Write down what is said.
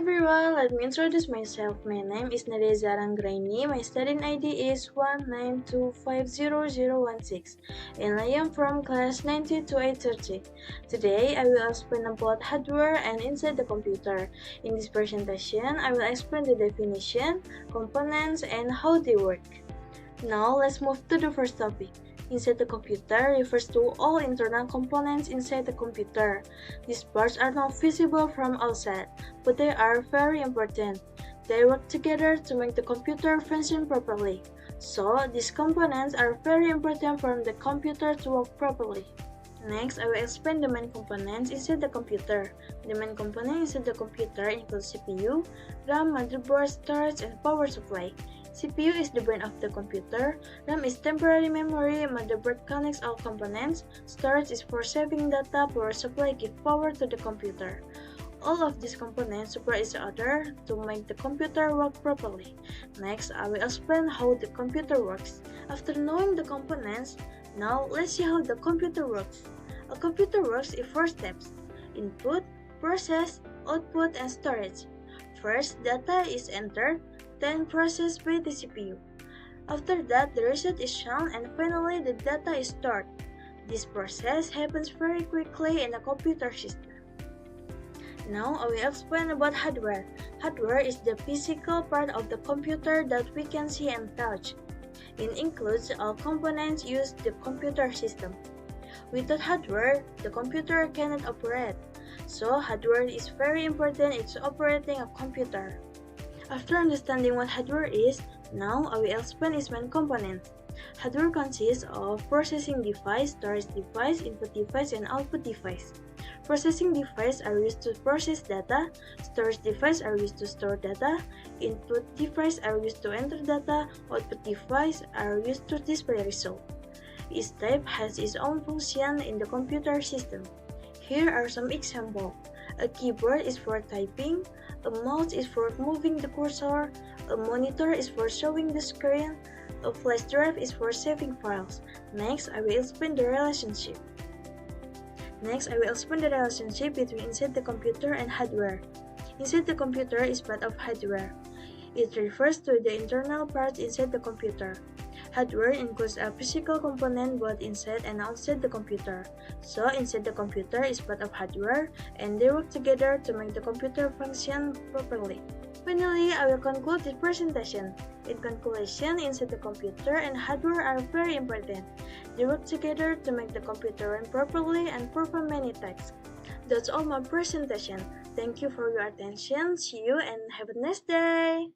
everyone, let me introduce myself. My name is Nadia Anggraeni. My student ID is 192500016 and I am from class 90 to 830. Today I will explain about hardware and inside the computer. In this presentation, I will explain the definition, components, and how they work. Now let's move to the first topic. Inside the computer refers to all internal components inside the computer. These parts are not visible from outside, but they are very important. They work together to make the computer function properly. So, these components are very important for the computer to work properly. Next, I will explain the main components inside the computer. The main components inside the computer include CPU, RAM, motherboard, storage, and power supply. CPU is the brain of the computer, RAM is temporary memory, motherboard connects all components, storage is for saving data, power supply gives power to the computer. All of these components support each other to make the computer work properly. Next, I will explain how the computer works. After knowing the components, now let's see how the computer works. A computer works in four steps: input, process, output, and storage. First, data is entered, then processed by the CPU. After that, the result is shown and finally the data is stored. This process happens very quickly in a computer system. Now I will explain about hardware. Hardware is the physical part of the computer that we can see and touch. It includes all components used in the computer system. Without hardware, the computer cannot operate. So hardware is very important in operating a computer. After understanding what hardware is, now I will explain its main components. Hardware consists of processing device, storage device, input device, and output device. Processing devices are used to process data, storage devices are used to store data, input devices are used to enter data, output devices are used to display result. Each type has its own function in the computer system. Here are some examples. A keyboard is for typing, a mouse is for moving the cursor, a monitor is for showing the screen, a flash drive is for saving files. Next, I will explain the relationship. Between inside the computer and hardware. Inside the computer is part of hardware. It refers to the internal parts inside the computer. Hardware includes a physical component both inside and outside the computer. So, inside the computer is part of hardware, and they work together to make the computer function properly. Finally, I will conclude this presentation. In conclusion, inside the computer and hardware are very important. They work together to make the computer run properly and perform many tasks. That's all my presentation. Thank you for your attention. See you and have a nice day.